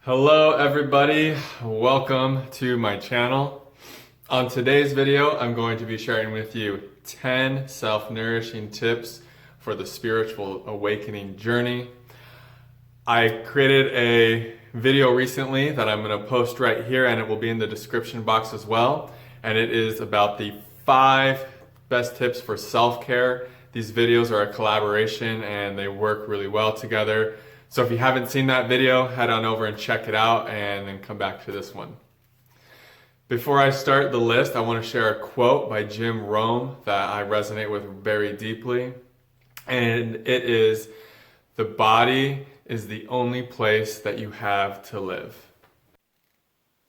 Hello everybody, welcome to my channel. On today's video, I'm going to be sharing with you 10 self-nourishing tips for the spiritual awakening journey. I created a video recently that I'm going to post right here, and it will be in the description box as well. And it is about the 5 best tips for self-care. These videos are a collaboration and they work really well together. So if you haven't seen that video, head on over and check it out and then come back to this one. Before I start the list, I want to share a quote by Jim Rohn that I resonate with very deeply. And it is, "The body is the only place that you have to live."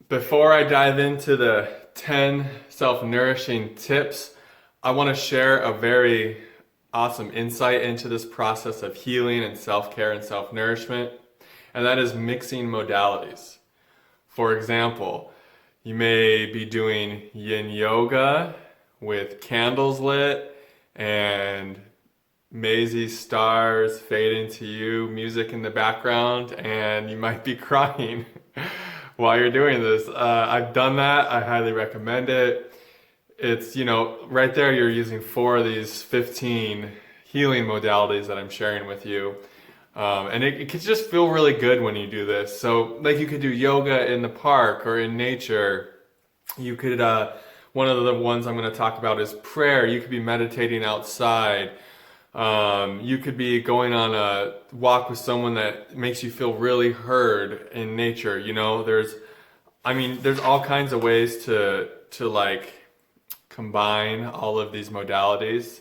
Before I dive into the 10 self-nourishing tips, I want to share a very awesome insight into this process of healing and self-care and self-nourishment, and that is mixing modalities. For example, you may be doing yin yoga with candles lit and mazy stars fade into you, music in the background, and you might be crying while you're doing this. I've done that. I highly recommend it. It's, right there you're using 4 of these 15 healing modalities that I'm sharing with you. And it can just feel really good when you do this. So like you could do yoga in the park or in nature. You could, one of the ones I'm going to talk about is prayer. You could be meditating outside. You could be going on a walk with someone that makes you feel really heard in nature. There's all kinds of ways to like combine all of these modalities.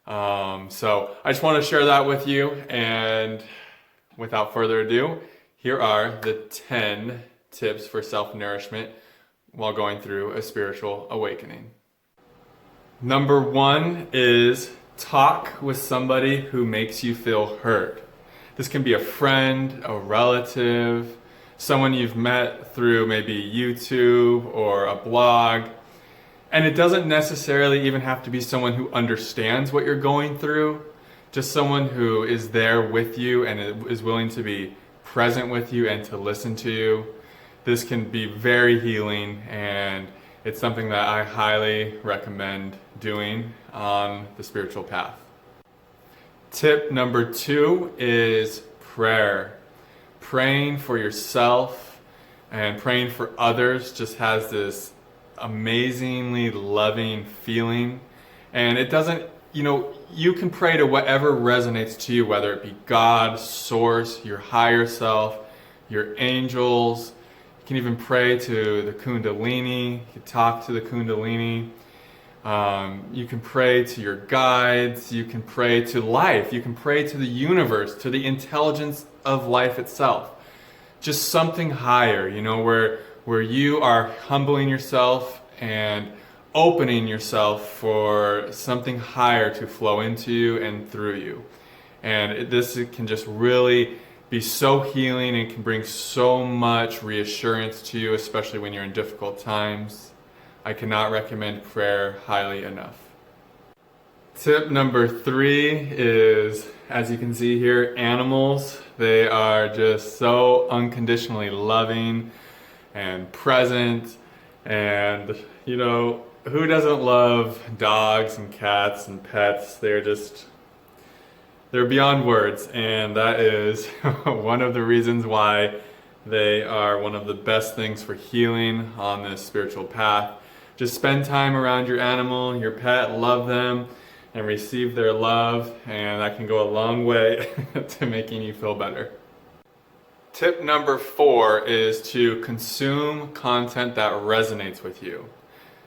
So I just want to share that with you, and without further ado, here are the 10 tips for self-nourishment while going through a spiritual awakening. Number 1 is talk with somebody who makes you feel heard. This can be a friend, a relative, someone you've met through maybe YouTube or a blog. And it doesn't necessarily even have to be someone who understands what you're going through, just someone who is there with you and is willing to be present with you and to listen to you. This can be very healing, and it's something that I highly recommend doing on the spiritual path. Tip number 2 is prayer. Praying for yourself and praying for others just has this amazingly loving feeling. And it doesn't, you can pray to whatever resonates to you, whether it be God, source, your higher self, your angels. You can even pray to the kundalini. You can talk to the kundalini. You can pray to your guides. You can pray to life. You can pray to the universe, to the intelligence of life itself. Just something higher, where you are humbling yourself and opening yourself for something higher to flow into you and through you. And this can just really be so healing and can bring so much reassurance to you, especially when you're in difficult times. I cannot recommend prayer highly enough. Tip number 3 is, as you can see here, animals. They are just so unconditionally loving and present, and who doesn't love dogs and cats and pets? They're beyond words, and that is one of the reasons why they are one of the best things for healing on this spiritual path. Just spend time around your animal, your pet, love them and receive their love, and that can go a long way to making you feel better. Tip number 4 is to consume content that resonates with you.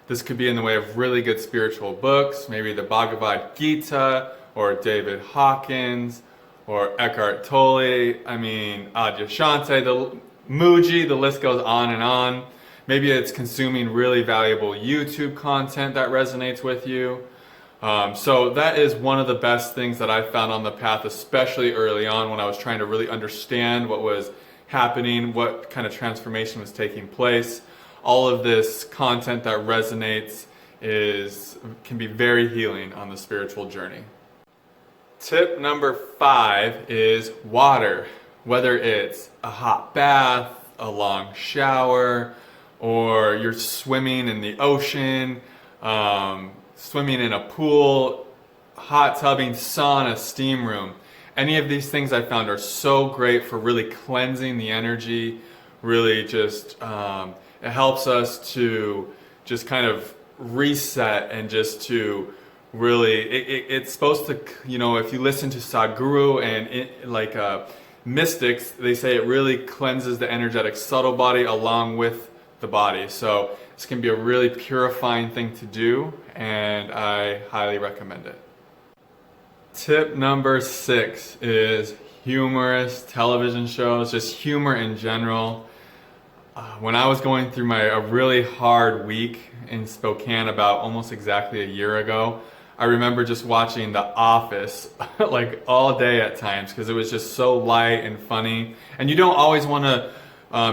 This could be in the way of really good spiritual books, maybe the Bhagavad Gita, or David Hawkins, or Eckhart Tolle, Adyashanti, the Muji, the list goes on and on. Maybe it's consuming really valuable YouTube content that resonates with you. So that is one of the best things that I found on the path, especially early on when I was trying to really understand what was happening, what kind of transformation was taking place. All of this content that resonates can be very healing on the spiritual journey. Tip number 5 is water. Whether it's a hot bath, a long shower, or you're swimming in the ocean, swimming in a pool, hot tubbing, sauna, steam room. Any of these things I found are so great for really cleansing the energy, really just, it helps us to just kind of reset and just to really, it's supposed to, you know, if you listen to Sadhguru and mystics, they say it really cleanses the energetic subtle body along with the body. So this can be a really purifying thing to do, and I highly recommend it. Tip number 6 is humorous television shows, just humor in general. When I was going through a really hard week in Spokane about almost exactly a year ago, I remember just watching The Office like all day at times because it was just so light and funny. And you don't always want to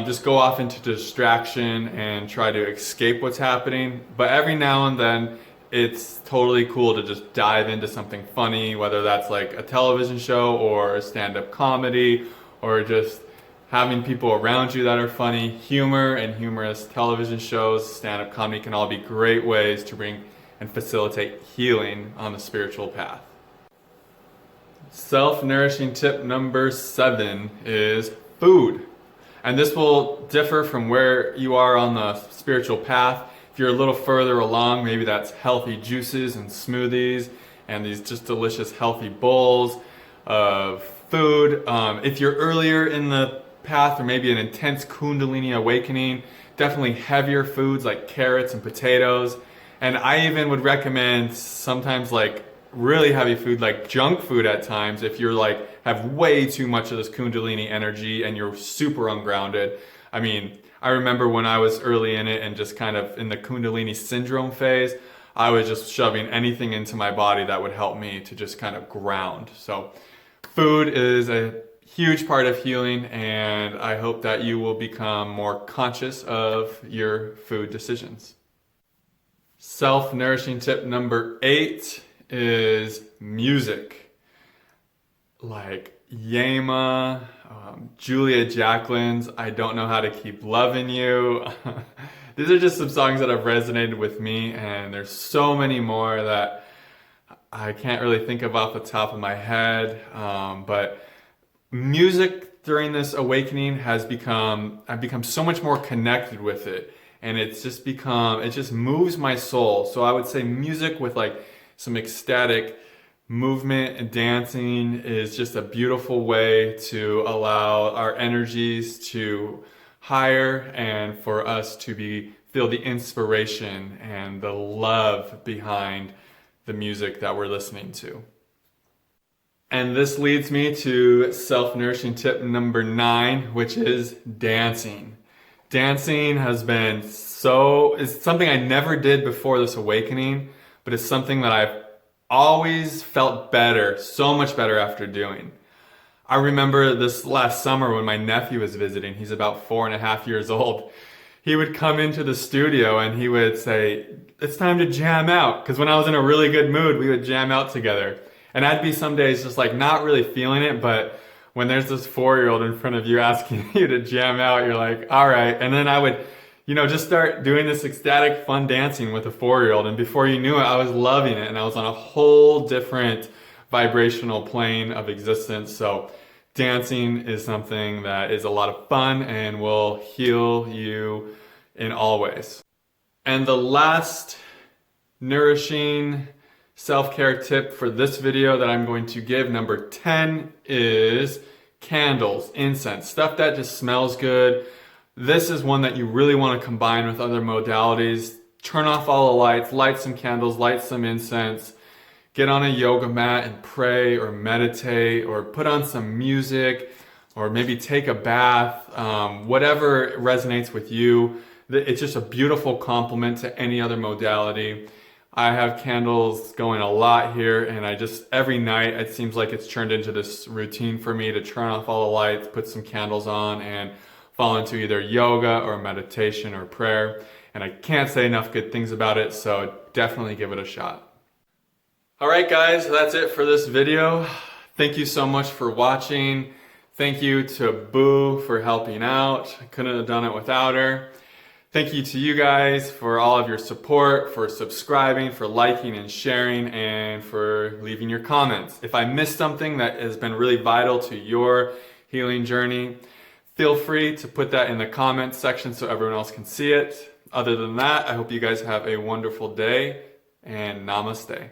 just go off into distraction and try to escape what's happening. But every now and then, it's totally cool to just dive into something funny, whether that's like a television show or a stand-up comedy or just having people around you that are funny. Humor and humorous television shows, stand-up comedy can all be great ways to bring and facilitate healing on the spiritual path. Self-nourishing tip number 7 is food. And this will differ from where you are on the spiritual path. If you're a little further along, maybe that's healthy juices and smoothies and these just delicious healthy bowls of food. If you're earlier in the path or maybe an intense kundalini awakening, definitely heavier foods like carrots and potatoes. And I even would recommend sometimes like really heavy food like junk food at times if you're like have way too much of this kundalini energy and you're super ungrounded. I mean, I remember when I was early in it and just kind of in the kundalini syndrome phase, I was just shoving anything into my body that would help me to just kind of ground. So food is a huge part of healing, and I hope that you will become more conscious of your food decisions. Self-nourishing tip number 8 is music. Like Yema, Julia Jacqueline's I Don't Know How to Keep Loving You. These are just some songs that have resonated with me, and there's so many more that I can't really think of off the top of my head. But music during this awakening I've become so much more connected with it. And it just moves my soul. So I would say music with like some ecstatic movement and dancing is just a beautiful way to allow our energies to higher and for us to feel the inspiration and the love behind the music that we're listening to. And this leads me to self-nourishing tip number 9, which is dancing. Dancing has been it's something I never did before this awakening, but it's something that I've always felt better, so much better after doing. I remember this last summer when my nephew was visiting. He's about 4.5 years old. He would come into the studio and he would say, "It's time to jam out." Because when I was in a really good mood, we would jam out together. And I'd be some days just like not really feeling it, but when there's this 4-year-old in front of you asking you to jam out, you're like, all right. And then I would, just start doing this ecstatic fun dancing with a 4-year-old. And before you knew it, I was loving it. And I was on a whole different vibrational plane of existence. So dancing is something that is a lot of fun and will heal you in all ways. And the last nourishing self-care tip for this video that I'm going to give, number 10, is candles, incense, stuff that just smells good. This is one that you really want to combine with other modalities. Turn off all the lights, light some candles, light some incense, get on a yoga mat and pray or meditate or put on some music or maybe take a bath, whatever resonates with you. It's just a beautiful complement to any other modality. I have candles going a lot here, and every night it seems like it's turned into this routine for me to turn off all the lights, put some candles on, and fall into either yoga or meditation or prayer. And I can't say enough good things about it, so definitely give it a shot. All right, guys, that's it for this video. Thank you so much for watching. Thank you to Boo for helping out. I couldn't have done it without her. Thank you to you guys for all of your support, for subscribing, for liking and sharing, and for leaving your comments. If I missed something that has been really vital to your healing journey, feel free to put that in the comments section so everyone else can see it. Other than that, I hope you guys have a wonderful day, and namaste.